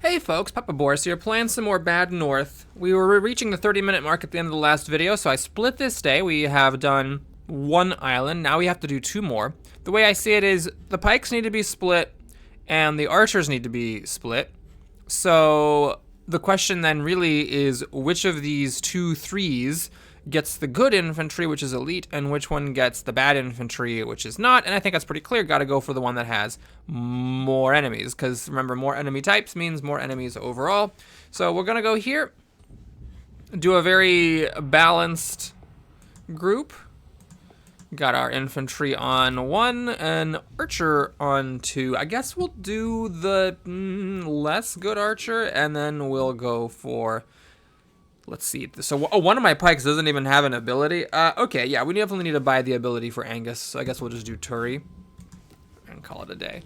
Hey folks, Papa Boris here, playing some more Bad North. We were reaching the 30-minute mark at the end of the last video, so I split this day. We have done one island, now we have to do two more. The way I see it is, the pikes need to be split, and the archers need to be split. So, the question then really is, which of these two threes gets the good infantry, which is elite, and which one gets the bad infantry, which is not. And I think that's pretty clear. Got to go for the one that has more enemies, because remember, more enemy types means more enemies overall. So we're going to go here, do a very balanced group. Got our infantry on 1 and archer on 2. I guess we'll do the less good archer, and then we'll go for... Let's see. So one of my pikes doesn't even have an ability. Okay, yeah, we definitely need to buy the ability for Angus. So I guess we'll just do Turi and call it a day.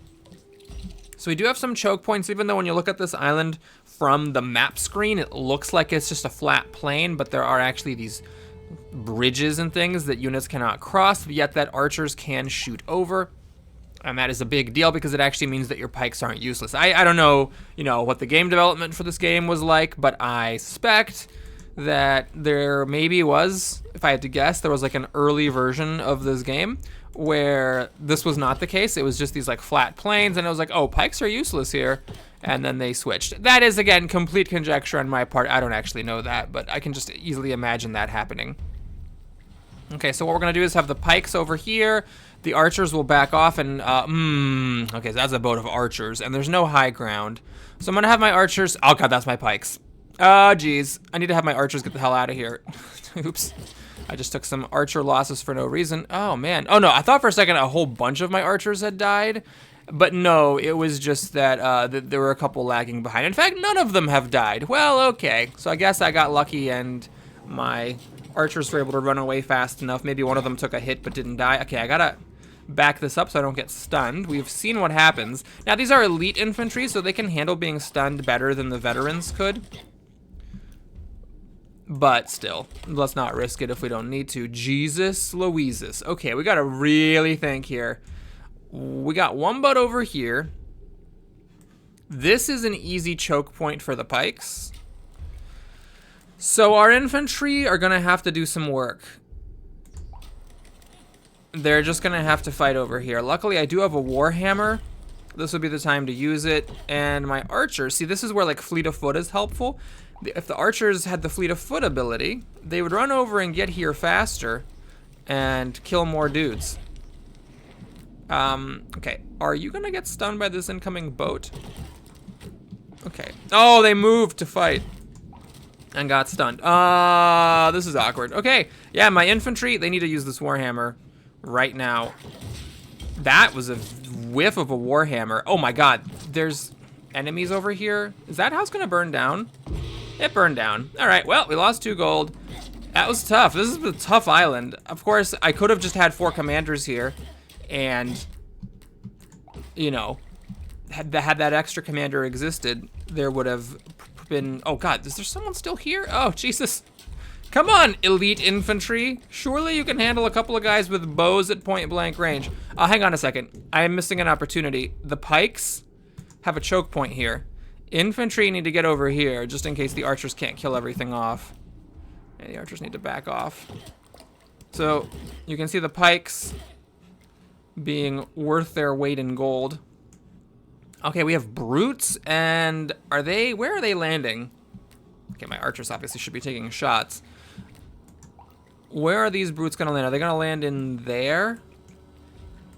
So we do have some choke points, even though when you look at this island from the map screen, it looks like it's just a flat plain, but there are actually these bridges and things that units cannot cross, yet that archers can shoot over. And that is a big deal because it actually means that your pikes aren't useless. I don't know, what the game development for this game was like, but I suspect that there maybe was, if I had to guess, there was like an early version of this game where this was not the case. It was just these like flat plains, and it was like, oh, pikes are useless here, and then they switched. That is, again, complete conjecture on my part. I don't actually know that, but I can just easily imagine that happening. Okay, so what we're gonna do is have the pikes over here. The archers will back off and, okay, so that's a boat of archers, and there's no high ground. So I'm gonna have my archers, oh god, that's my pikes. Oh, geez. I need to have my archers get the hell out of here. Oops. I just took some archer losses for no reason. Oh, man. Oh, no, I thought for a second a whole bunch of my archers had died. But no, it was just that there were a couple lagging behind. In fact, none of them have died. Well, okay. So I guess I got lucky and my archers were able to run away fast enough. Maybe one of them took a hit but didn't die. Okay, I gotta back this up so I don't get stunned. We've seen what happens. Now, these are elite infantry, so they can handle being stunned better than the veterans could. But still, let's not risk it if we don't need to. Jesus Louises. Okay, we gotta really think here. We got one boat over here. This is an easy choke point for the pikes. So our infantry are gonna have to do some work. They're just gonna have to fight over here. Luckily, I do have a warhammer. This would be the time to use it. And my archers, see, this is where like fleet of foot is helpful. If the archers had the fleet of foot ability, they would run over and get here faster and kill more dudes. Okay, are you gonna get stunned by this incoming boat? Okay. Oh, they moved to fight and got stunned. This is awkward. Okay, yeah, my infantry, they need to use this warhammer right now. That was a whiff of a warhammer. Oh my god, there's enemies over here. Is that house gonna burn down? It burned down. All right, well, we lost 2 gold. That was tough. This is a tough island. Of course, I could have just had 4 commanders here and, had that extra commander existed, there would have been, oh god, is there someone still here? Oh, Jesus. Come on, elite infantry. Surely you can handle a couple of guys with bows at point blank range. Hang on a second. I am missing an opportunity. The pikes have a choke point here. Infantry need to get over here, just in case the archers can't kill everything off. And the archers need to back off. So, you can see the pikes being worth their weight in gold. Okay, we have brutes, and where are they landing? Okay, my archers obviously should be taking shots. Where are these brutes gonna land? Are they gonna land in there?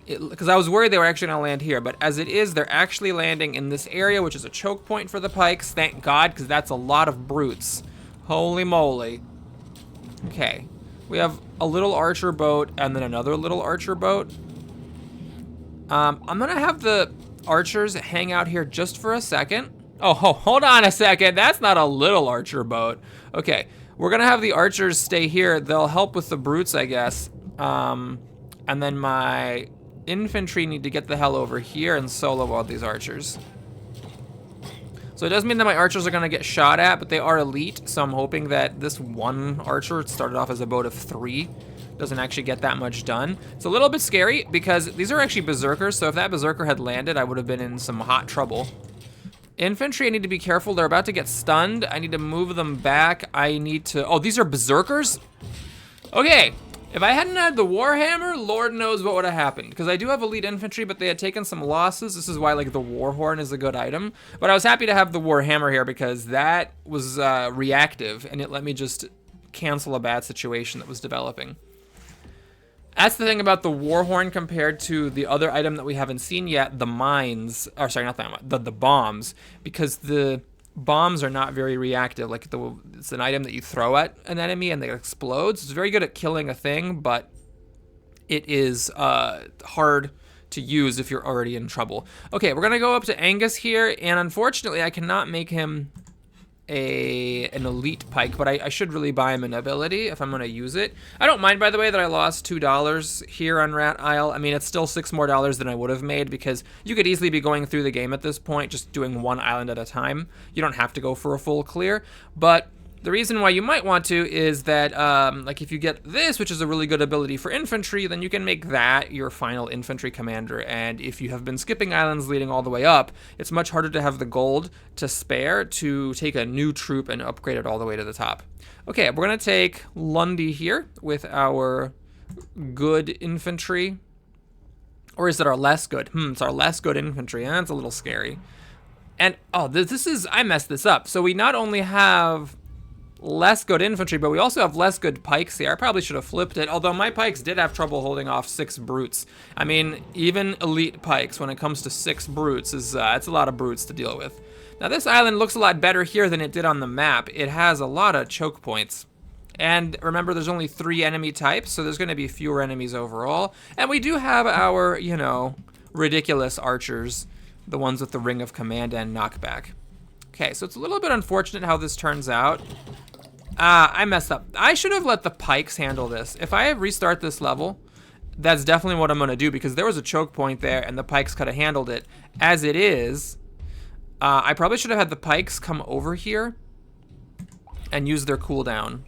Because I was worried they were actually gonna land here, but as it is, they're actually landing in this area, which is a choke point for the pikes. Thank God, because that's a lot of brutes. Holy moly. Okay, we have a little archer boat and then another little archer boat. I'm gonna have the archers hang out here just for a second. Oh, hold on a second. That's not a little archer boat. Okay, we're gonna have the archers stay here. They'll help with the brutes, I guess. And then my infantry need to get the hell over here and solo all these archers. So it does mean that my archers are gonna get shot at, but they are elite, so I'm hoping that this one archer started off as a boat of 3 doesn't actually get that much done. It's a little bit scary because these are actually berserkers, so if that berserker had landed, I would have been in some hot trouble. Infantry, I need to be careful. They're about to get stunned. I need to move them back. I need to... Oh, these are berserkers? Okay. If I hadn't had the Warhammer, Lord knows what would have happened. Because I do have elite infantry, but they had taken some losses. This is why, like, the Warhorn is a good item. But I was happy to have the Warhammer here because that was reactive, and it let me just cancel a bad situation that was developing. That's the thing about the Warhorn compared to the other item that we haven't seen yet, the mines. Or sorry, not the bombs. Because the bombs are not very reactive. Like, it's an item that you throw at an enemy and they explode. So it's very good at killing a thing, but it is hard to use if you're already in trouble. Okay, we're gonna go up to Angus here, and unfortunately I cannot make him an elite pike, but I should really buy him an ability if I'm gonna use it. I don't mind, by the way, that I lost $2 here on Rat Isle. I mean, it's still $6 more than I would have made, because you could easily be going through the game at this point just doing one island at a time. You don't have to go for a full clear, but the reason why you might want to is that, like, if you get this, which is a really good ability for infantry, then you can make that your final infantry commander. And if you have been skipping islands leading all the way up, it's much harder to have the gold to spare to take a new troop and upgrade it all the way to the top. Okay, we're going to take Lundy here with our good infantry. Or is it our less good? It's our less good infantry. That's a little scary. And, oh, this is... I messed this up. So we not only have less good infantry, but we also have less good pikes here. I probably should have flipped it, although my pikes did have trouble holding off 6 brutes. I mean, even elite pikes, when it comes to 6 brutes, it's a lot of brutes to deal with. Now, this island looks a lot better here than it did on the map. It has a lot of choke points. And remember, there's only 3 enemy types, so there's going to be fewer enemies overall. And we do have our, you know, ridiculous archers, the ones with the Ring of Command and knockback. Okay, so it's a little bit unfortunate how this turns out. I messed up. I should have let the pikes handle this. If I restart this level, that's definitely what I'm going to do, because there was a choke point there and the pikes could have handled it. As it is, I probably should have had the pikes come over here and use their cooldown.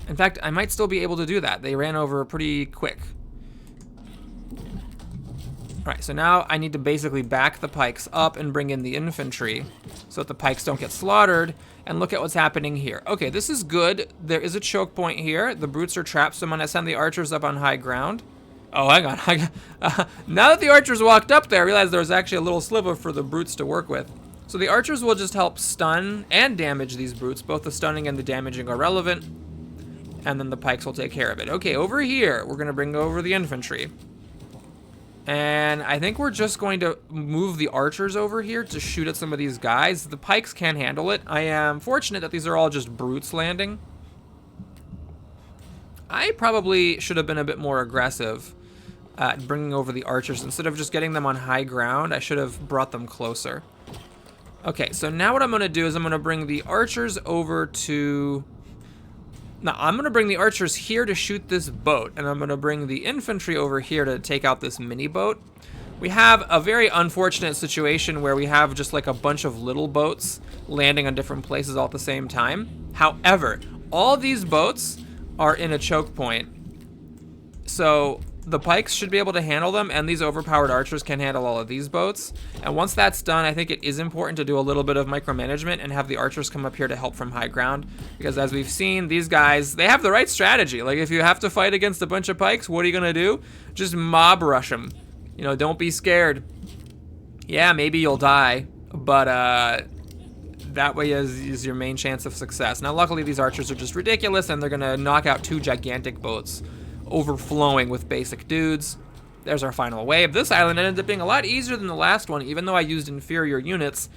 In fact, I might still be able to do that. They ran over pretty quick. Alright, so now I need to basically back the pikes up and bring in the infantry so that the pikes don't get slaughtered. And look at what's happening here. Okay, this is good. There is a choke point here. The brutes are trapped, so I'm going to send the archers up on high ground. Oh, hang on. Now that the archers walked up there, I realized there was actually a little sliver for the brutes to work with. So the archers will just help stun and damage these brutes. Both the stunning and the damaging are relevant. And then the pikes will take care of it. Okay, over here, we're going to bring over the infantry. And I think we're just going to move the archers over here to shoot at some of these guys. The pikes can handle it. I am fortunate that these are all just brutes landing. I probably should have been a bit more aggressive at bringing over the archers. Instead of just getting them on high ground, I should have brought them closer. Okay, so now what I'm going to do is I'm going to bring the archers over to... Now, I'm going to bring the archers here to shoot this boat, and I'm going to bring the infantry over here to take out this mini boat. We have a very unfortunate situation where we have just like a bunch of little boats landing on different places all at the same time. However, all these boats are in a choke point, so the pikes should be able to handle them, and these overpowered archers can handle all of these boats. And once that's done, I think it is important to do a little bit of micromanagement and have the archers come up here to help from high ground. Because as we've seen, these guys, they have the right strategy. Like, if you have to fight against a bunch of pikes, what are you gonna do? Just mob rush them. You know, don't be scared. Yeah, maybe you'll die, but that way is your main chance of success. Now, luckily, these archers are just ridiculous, and they're gonna knock out 2 gigantic boats, overflowing with basic dudes. There's our final wave. This island ended up being a lot easier than the last one, even though I used inferior units.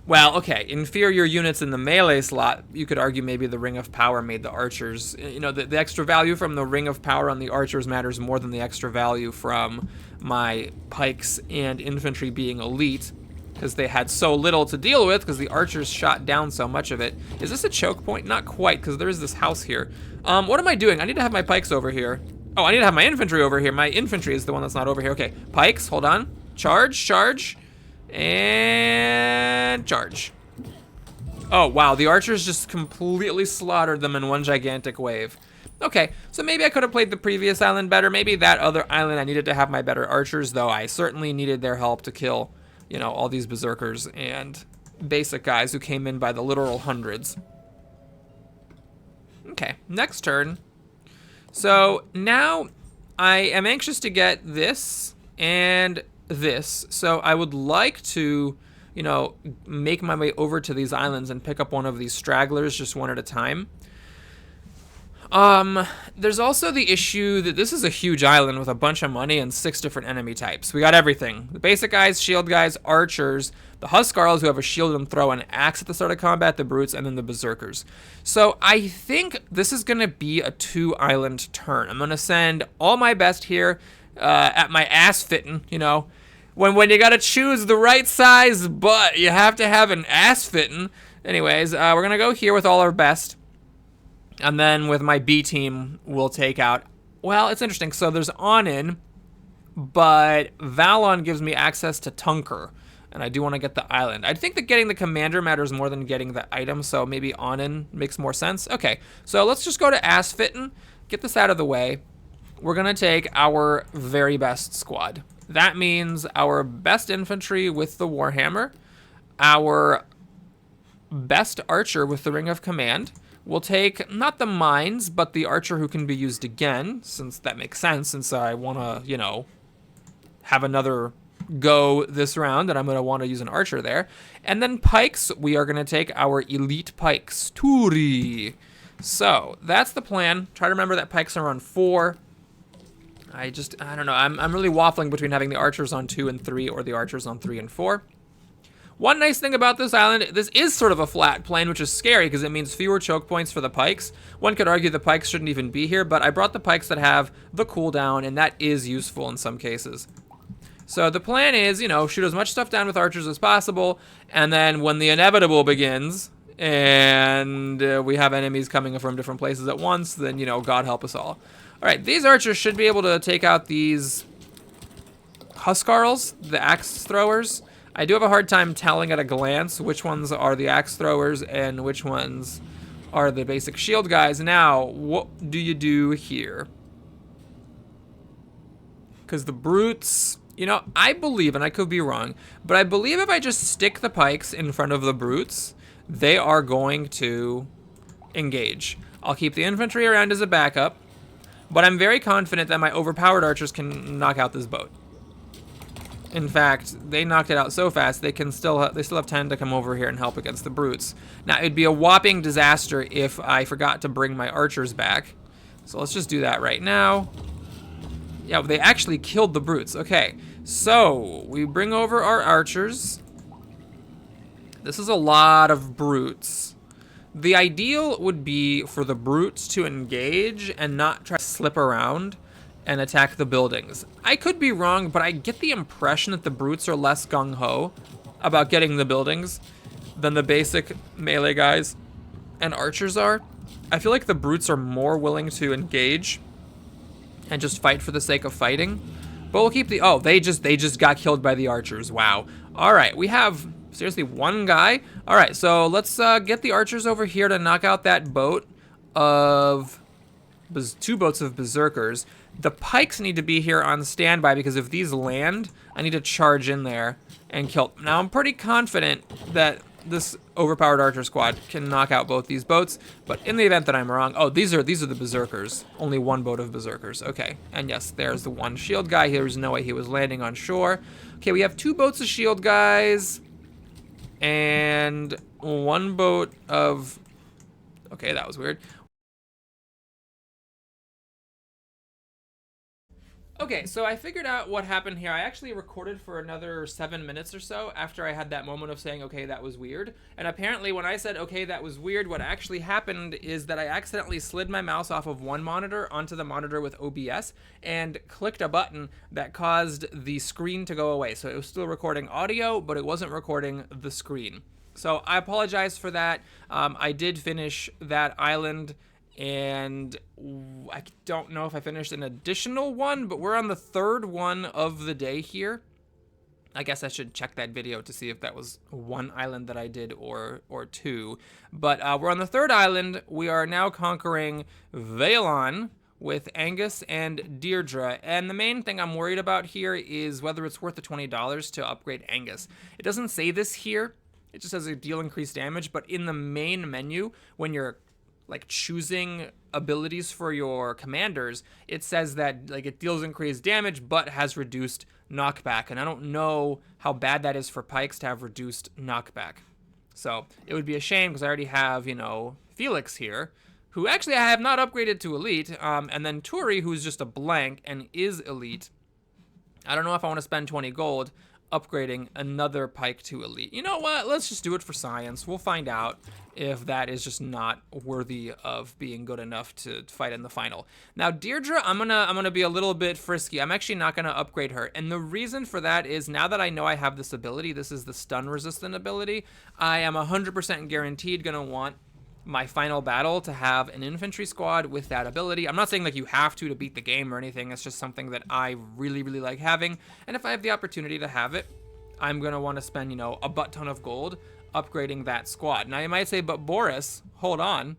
Well, okay, inferior units in the melee slot, you could argue maybe the Ring of Power made the archers, you know, the extra value from the Ring of Power on the archers matters more than the extra value from my pikes and infantry being elite, because they had so little to deal with because the archers shot down so much of it. Is this a choke point? Not quite, because there is this house here. What am I doing? I need to have my pikes over here. Oh, I need to have my infantry over here. My infantry is the one that's not over here. Okay, pikes, hold on. Charge, charge, and charge. Oh, wow, the archers just completely slaughtered them in one gigantic wave. Okay, so maybe I could have played the previous island better. Maybe that other island I needed to have my better archers, though I certainly needed their help to kill, you know, all these berserkers and basic guys who came in by the literal hundreds. Okay, next turn. So now I am anxious to get this and this. So I would like to, you know, make my way over to these islands and pick up one of these stragglers just one at a time. There's also the issue that this is a huge island with a bunch of money and 6 different enemy types. We got everything. The basic guys, shield guys, archers, the Huskarls who have a shield and throw an axe at the start of combat, the brutes, and then the berserkers. So I think this is going to be a 2-island turn. I'm going to send all my best here at my ass fitting, you know. When you got to choose the right size butt, you have to have an ass fitting. Anyways, we're going to go here with all our best. And then with my B team, we'll take out... Well, it's interesting. So there's Onin, but Valon gives me access to Tunker. And I do want to get the island. I think that getting the commander matters more than getting the item, so maybe Onin makes more sense. Okay, so let's just go to Asphytton, get this out of the way. We're going to take our very best squad. That means our best infantry with the Warhammer, our best archer with the Ring of Command. We'll take, not the mines, but the archer who can be used again, since that makes sense, since I want to, you know, have another go this round, and I'm going to want to use an archer there. And then pikes, we are going to take our elite pikes. Turi. So, that's the plan. Try to remember that pikes are on 4. I don't know. I'm really waffling between having the archers on 2 and 3 or the archers on 3 and 4. One nice thing about this island, this is sort of a flat plane, which is scary because it means fewer choke points for the pikes. One could argue the pikes shouldn't even be here, but I brought the pikes that have the cooldown, and that is useful in some cases. So the plan is, you know, shoot as much stuff down with archers as possible, and then when the inevitable begins, and we have enemies coming from different places at once, then, you know, God help us all. Alright, these archers should be able to take out these Huskarls, the axe throwers. I do have a hard time telling at a glance which ones are the axe throwers and which ones are the basic shield guys. Now, what do you do here? Because the brutes, you know, I believe, and I could be wrong, but I believe if I just stick the pikes in front of the brutes, they are going to engage. I'll keep the infantry around as a backup, but I'm very confident that my overpowered archers can knock out this boat. In fact, they knocked it out so fast they still have 10 to come over here and help against the brutes. Now, it'd be a whopping disaster if I forgot to bring my archers back. So let's just do that right now. Yeah, they actually killed the brutes. Okay, so we bring over our archers. This is a lot of brutes. The ideal would be for the brutes to engage and not try to slip around and attack the buildings. I could be wrong, but I get the impression that the brutes are less gung-ho about getting the buildings than the basic melee guys and archers are. I feel like the brutes are more willing to engage and just fight for the sake of fighting. But we'll keep the... Oh, they just got killed by the archers. Wow. All right, we have seriously one guy. All right, so let's get the archers over here to knock out that boat of... 2 boats of berserkers. The pikes need to be here on standby because if these land, I need to charge in there and kill. Now, I'm pretty confident that this overpowered archer squad can knock out both these boats, but in the event that I'm wrong... Oh, these are the berserkers. Only 1 boat of berserkers. Okay, and yes, there's the 1 shield guy. There's no way he was landing on shore. Okay, we have 2 boats of shield guys and 1 boat of... Okay, that was weird. Okay, so I figured out what happened here. I actually recorded for another 7 minutes or so after I had that moment of saying, okay, that was weird. And apparently when I said, okay, that was weird, what actually happened is that I accidentally slid my mouse off of one monitor onto the monitor with OBS and clicked a button that caused the screen to go away. So it was still recording audio, but it wasn't recording the screen. So I apologize for that. I did finish that island, and I don't know if I finished an additional one, but we're on the 3rd one of the day here. I guess I should check that video to see if that was 1 island that I did or 2. But we're on the 3rd island. We are now conquering Valon with Angus and Deirdre. And the main thing I'm worried about here is whether it's worth the $20 to upgrade Angus. It doesn't say this here It just says deal increased damage, but in the main menu, when you're like choosing abilities for your commanders, it says that like it deals increased damage but has reduced knockback, and I don't know how bad that is for pikes to have reduced knockback. So it would be a shame because I already have, you know, Felix here, who actually I have not upgraded to elite, and then Turi, who's just a blank and is elite. I don't know if I want to spend 20 gold upgrading another pike to elite. You know what? Let's just do it for science. We'll find out if that is just not worthy of being good enough to fight in the final. Now, Deirdre, I'm gonna be a little bit frisky. I'm actually not gonna upgrade her, and the reason for that is now that I know I have this ability, this is the stun resistant ability, I am 100% guaranteed gonna want my final battle to have an infantry squad with that ability. I'm not saying like you have to beat the game or anything. It's just something that I really, really like having. And if I have the opportunity to have it, I'm going to want to spend, you know, a butt ton of gold upgrading that squad. Now you might say, but Boris, hold on.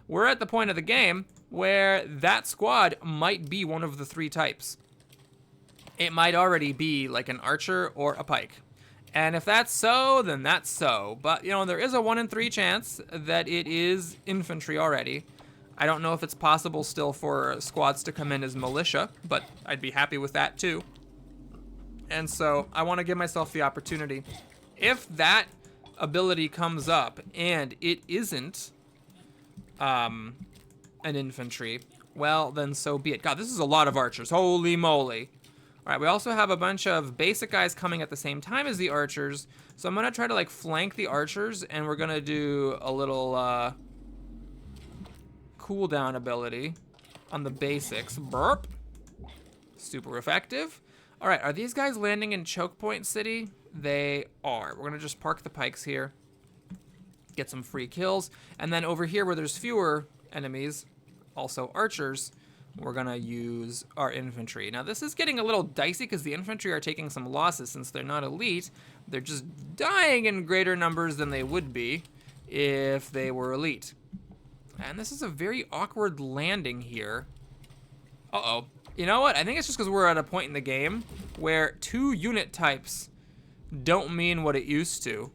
We're at the point of the game where that squad might be one of the 3 types. It might already be like an archer or a pike. And if that's so, then that's so. But, you know, there is a 1 in 3 chance that it is infantry already. I don't know if it's possible still for squads to come in as militia, but I'd be happy with that too. And so I want to give myself the opportunity. If that ability comes up and it isn't an infantry, well, then so be it. God, this is a lot of archers. Holy moly. All right, we also have a bunch of basic guys coming at the same time as the archers. So I'm going to try to like flank the archers, and we're going to do a little cooldown ability on the basics. Burp. Super effective. All right, are these guys landing in Choke Point City? They are. We're going to just park the pikes here, get some free kills. And then over here where there's fewer enemies, also archers, we're gonna use our infantry. Now this is getting a little dicey because the infantry are taking some losses since they're not elite. They're just dying in greater numbers than they would be if they were elite. And this is a very awkward landing here. Uh-oh. You know what? I think it's just because we're at a point in the game where 2 unit types don't mean what it used to.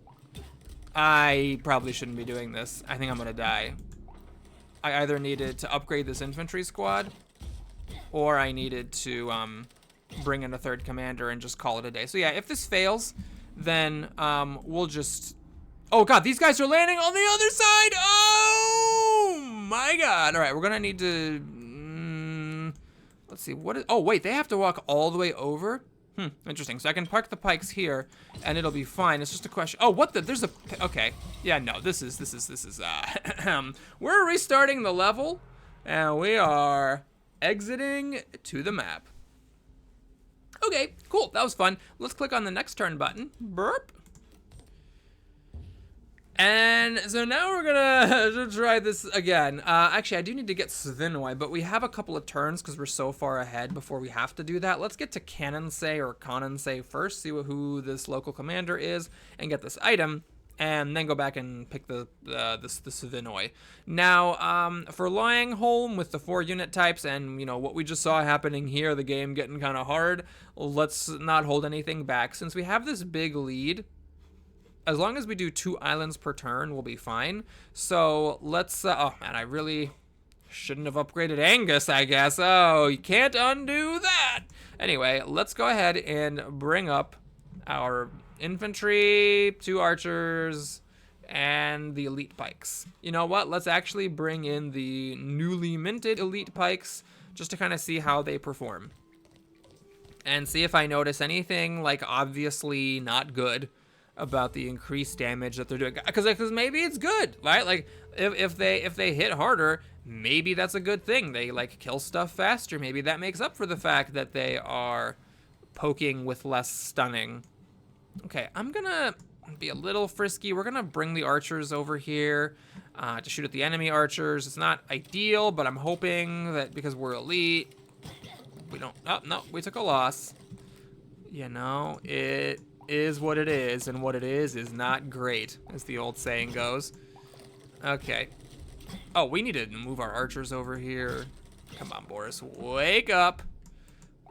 I probably shouldn't be doing this. I think I'm gonna die. I either needed to upgrade this infantry squad, or I needed to bring in a 3rd commander and just call it a day. So yeah, if this fails, then we'll just... Oh god, these guys are landing on the other side! Oh my god! All right, we're gonna need to... let's see, what is... Oh wait, they have to walk all the way over? Interesting. So I can park the pikes here, and it'll be fine. It's just a question. Oh, what the? There's a... Okay. Yeah, no, this is, we're restarting the level, and we are exiting to the map. Okay, cool. That was fun. Let's click on the next turn button. Burp. And so now we're gonna try this again. Actually, I do need to get Svinoi, but we have a couple of turns because we're so far ahead before we have to do that. Let's get to Cannonsay or Cannonsay first, see who this local commander is, and get this item, and then go back and pick the Svinoi. Now, for Langholm with the 4 unit types and, you know, what we just saw happening here, the game getting kind of hard, let's not hold anything back. Since we have this big lead, as long as we do 2 islands per turn, we'll be fine. So let's, oh man, I really shouldn't have upgraded Angus, I guess. Oh, you can't undo that. Anyway, let's go ahead and bring up our infantry, 2 archers, and the elite pikes. You know what? Let's actually bring in the newly minted elite pikes just to kind of see how they perform. And see if I notice anything like obviously not good about the increased damage that they're doing, because maybe it's good, right? Like if they hit harder, maybe that's a good thing. They like kill stuff faster. Maybe that makes up for the fact that they are poking with less stunning. Okay, I'm gonna be a little frisky. We're gonna bring the archers over here to shoot at the enemy archers. It's not ideal, but I'm hoping that because we're elite, we don't... Oh, no, we took a loss. You know, it is what it is, and what it is not great, as the old saying goes. Okay. Oh, we need to move our archers over here. Come on, Boris, wake up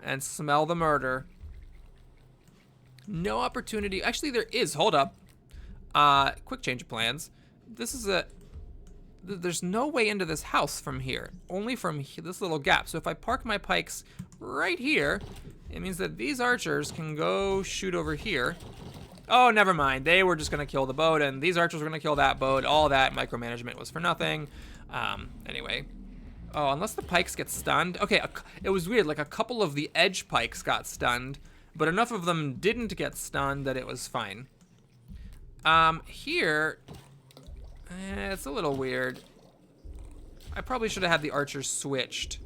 and smell the murder. No opportunity. Actually, there is. Hold up. Quick change of plans. This is a... There's no way into this house from here. Only from this little gap. So if I park my pikes right here, it means that these archers can go shoot over here. Oh, never mind. They were just going to kill the boat, and these archers were going to kill that boat. All that micromanagement was for nothing. Anyway. Oh, unless the pikes get stunned. Okay, it was weird. Like, a couple of the edge pikes got stunned, but enough of them didn't get stunned that it was fine. Here... it's a little weird. I probably should have had the archers switched,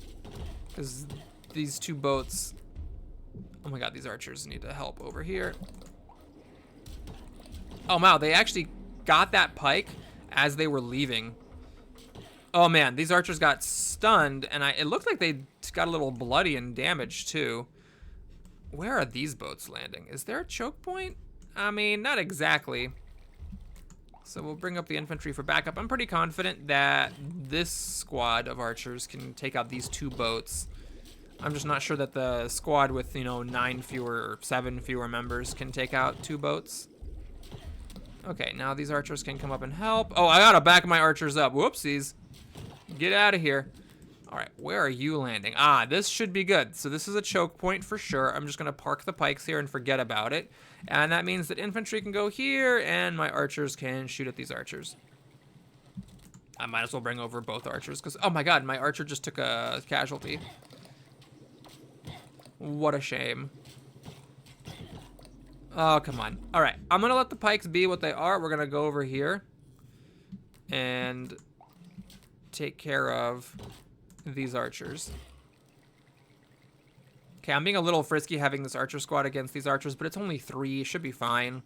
because these two boats... Oh my god, these archers need to help over here. Oh wow, they actually got that pike as they were leaving. Oh man, these archers got stunned, and it looked like they got a little bloody and damaged too. Where are these boats landing? Is there a choke point? I mean, not exactly. So we'll bring up the infantry for backup. I'm pretty confident that this squad of archers can take out these two boats. I'm just not sure that the squad with, you know, 9 fewer or 7 fewer members can take out 2 boats. Okay, now these archers can come up and help. Oh, I gotta back my archers up. Whoopsies. Get out of here. All right, where are you landing? Ah, this should be good. So this is a choke point for sure. I'm just gonna park the pikes here and forget about it. And that means that infantry can go here and my archers can shoot at these archers. I might as well bring over both archers because, oh my god, my archer just took a casualty. What a shame. Oh, come on. All right, I'm gonna let the pikes be what they are. We're gonna go over here and take care of these archers. Okay, I'm being a little frisky having this archer squad against these archers, but it's only 3. Should be fine.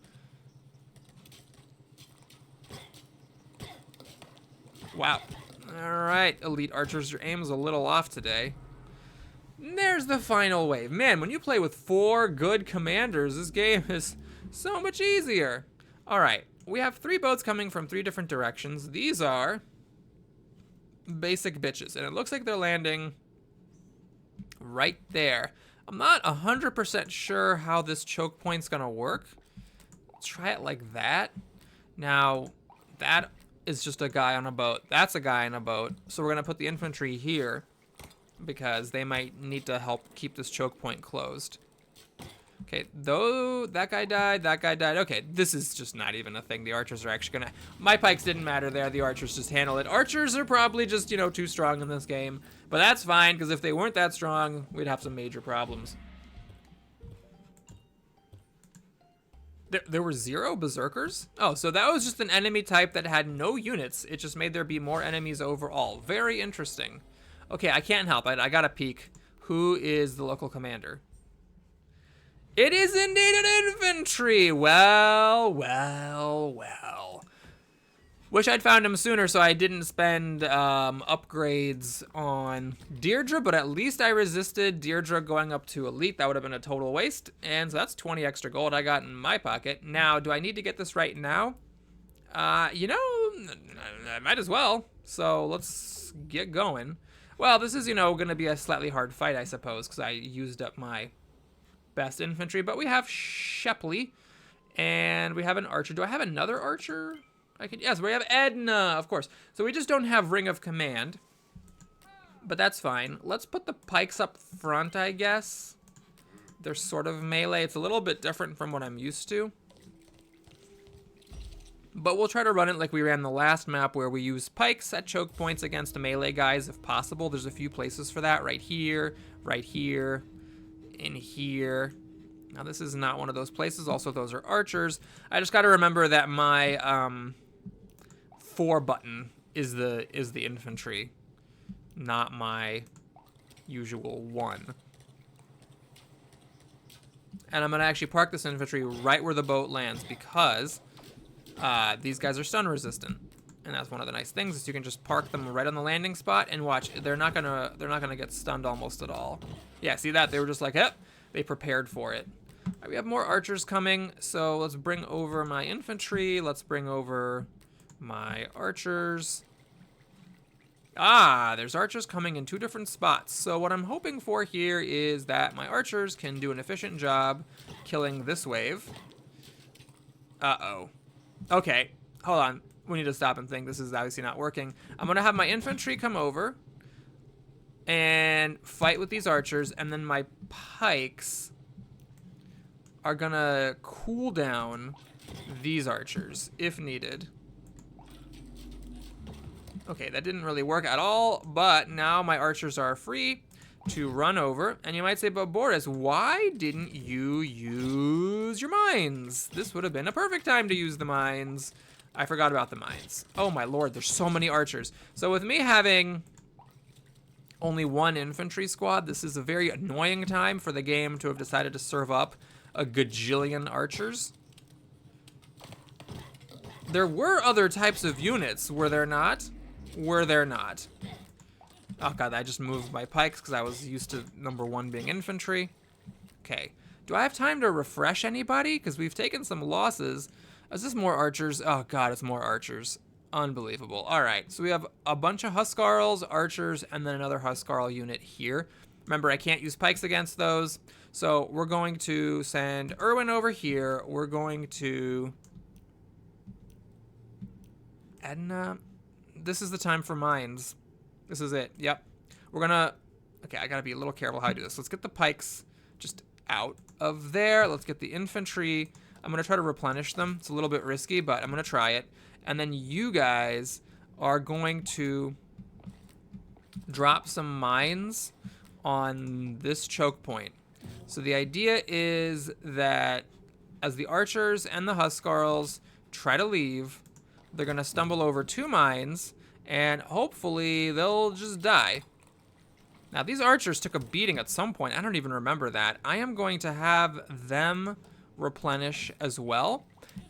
Wow. All right, elite archers, your aim is a little off today. And there's the final wave. Man, when you play with 4 good commanders, this game is so much easier. All right, we have 3 boats coming from 3 different directions. These are basic bitches, and it looks like they're landing right there. I'm not 100% sure how this choke point's gonna work. Let's try it like that. Now, that is just a guy on a boat. That's a guy on a boat. So we're gonna put the infantry here because they might need to help keep this choke point closed. Okay, though that guy died, that guy died. Okay, this is just not even a thing. The archers are actually gonna... My pikes didn't matter there. The archers just handle it. Archers are probably just, you know, too strong in this game. But that's fine, because if they weren't that strong, we'd have some major problems. There were 0 berserkers? Oh, so that was just an enemy type that had no units. It just made there be more enemies overall. Very interesting. Okay, I can't help it. I gotta peek. Who is the local commander? It is indeed an infantry! Well, well, well. Wish I'd found him sooner so I didn't spend upgrades on Deirdre, but at least I resisted Deirdre going up to elite. That would have been a total waste. And so that's 20 extra gold I got in my pocket. Now, do I need to get this right now? You know, I might as well. So let's get going. Well, this is, you know, going to be a slightly hard fight, I suppose, because I used up my best infantry. But we have Shepley, and we have an archer. Do I have another archer? Yes, we have Edna, of course. So we just don't have Ring of Command, but that's fine. Let's put the pikes up front, I guess. They're sort of melee. It's a little bit different from what I'm used to. But we'll try to run it like we ran the last map where we use pikes at choke points against the melee guys if possible. There's a few places for that, right here, in here. Now this is not one of those places. Also, those are archers. I just got to remember that my 4 button is the infantry, not my usual 1. And I'm going to actually park this infantry right where the boat lands because these guys are stun resistant, and that's one of the nice things is you can just park them right on the landing spot and watch. They're not gonna get stunned almost at all. Yeah, see that? They were just like, yep, they prepared for it. All right, we have more archers coming, so let's bring over my infantry. Let's bring over my archers. Ah, there's archers coming in 2 different spots. So what I'm hoping for here is that my archers can do an efficient job killing this wave. Uh-oh. Okay, hold on. We need to stop and think. This is obviously not working. I'm going to have my infantry come over and fight with these archers, and then my pikes are going to cool down these archers if needed. Okay, that didn't really work at all, but now my archers are free to run over. And you might say, but Boris, why didn't you use your mines? This would have been a perfect time to use the mines. I forgot about the mines. Oh my lord, there's so many archers. So with me having only one infantry squad, this is a very annoying time for the game to have decided to serve up a gajillion archers. There were other types of units, were there not? Were there not? Oh god, I just moved my pikes because I was used to number 1 being infantry. Okay. Do I have time to refresh anybody? Because we've taken some losses. Is this more archers? Oh god, it's more archers. Unbelievable. Alright, so we have a bunch of Huskarls, archers, and then another Huskarl unit here. Remember, I can't use pikes against those. So we're going to send Erwin over here. We're going to... Edna... This is the time for mines. This is it. Yep. We're gonna... Okay, I gotta be a little careful how I do this. Let's get the pikes just out of there. Let's get the infantry. I'm gonna try to replenish them. It's a little bit risky, but I'm gonna try it. And then you guys are going to drop some mines on this choke point. So the idea is that as the archers and the Huskarls try to leave, they're gonna stumble over 2 mines, and hopefully they'll just die. Now these archers took a beating at some point. I don't even remember that. I am going to have them replenish as well,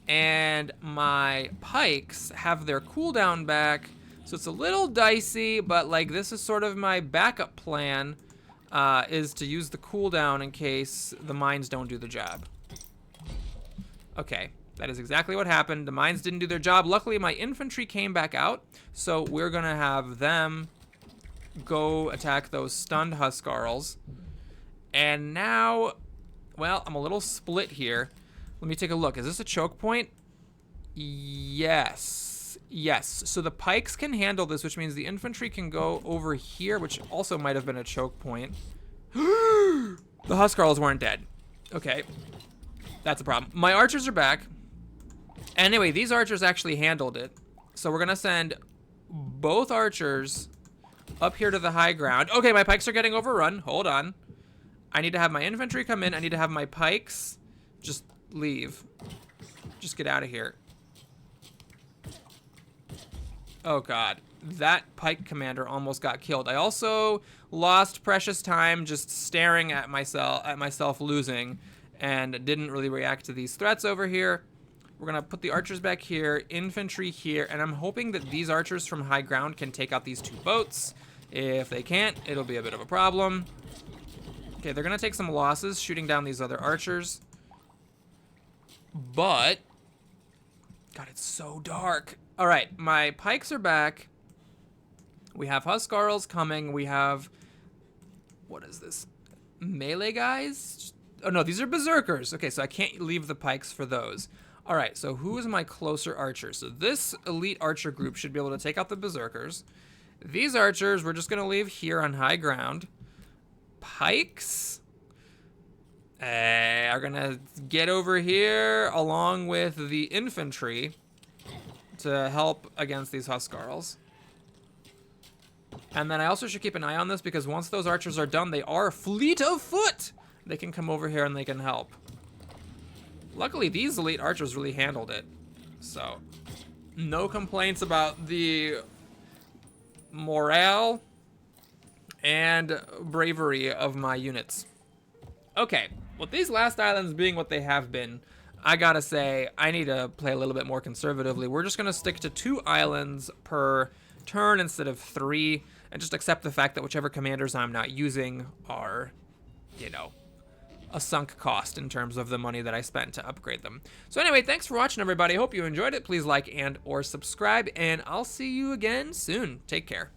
and my pikes have their cooldown back. So it's a little dicey, but like this is sort of my backup plan, is to use the cooldown in case the mines don't do the job. Okay. That is exactly what happened. The mines didn't do their job. Luckily, my infantry came back out, so we're going to have them go attack those stunned Huskarls. And now, well, I'm a little split here. Let me take a look. Is this a choke point? Yes. Yes. So the pikes can handle this, which means the infantry can go over here, which also might have been a choke point. The Huskarls weren't dead. Okay. That's a problem. My archers are back. Anyway, these archers actually handled it. So we're going to send both archers up here to the high ground. Okay, my pikes are getting overrun. Hold on. I need to have my infantry come in. I need to have my pikes just leave. Just get out of here. Oh, God. That pike commander almost got killed. I also lost precious time just staring at myself losing, and didn't really react to these threats over here. We're going to put the archers back here, infantry here, and I'm hoping that these archers from high ground can take out these 2 boats. If they can't, it'll be a bit of a problem. Okay, they're going to take some losses shooting down these other archers. But, God, it's so dark. All right, my pikes are back. We have Huskarls coming. We have, what is this? Melee guys? Oh, no, these are berserkers. Okay, so I can't leave the pikes for those. All right, so who is my closer archer? So this elite archer group should be able to take out the berserkers. These archers, we're just going to leave here on high ground. Pikes are going to get over here along with the infantry to help against these Huskarls. And then I also should keep an eye on this because once those archers are done, they are fleet of foot. They can come over here and they can help. Luckily, these elite archers really handled it. So, no complaints about the morale and bravery of my units. Okay, with these last islands being what they have been, I gotta say, I need to play a little bit more conservatively. We're just gonna stick to 2 islands per turn instead of 3, and just accept the fact that whichever commanders I'm not using are, you know, a sunk cost in terms of the money that I spent to upgrade them. So anyway, thanks for watching, everybody. Hope you enjoyed it. Please like and or subscribe, and I'll see you again soon. Take care.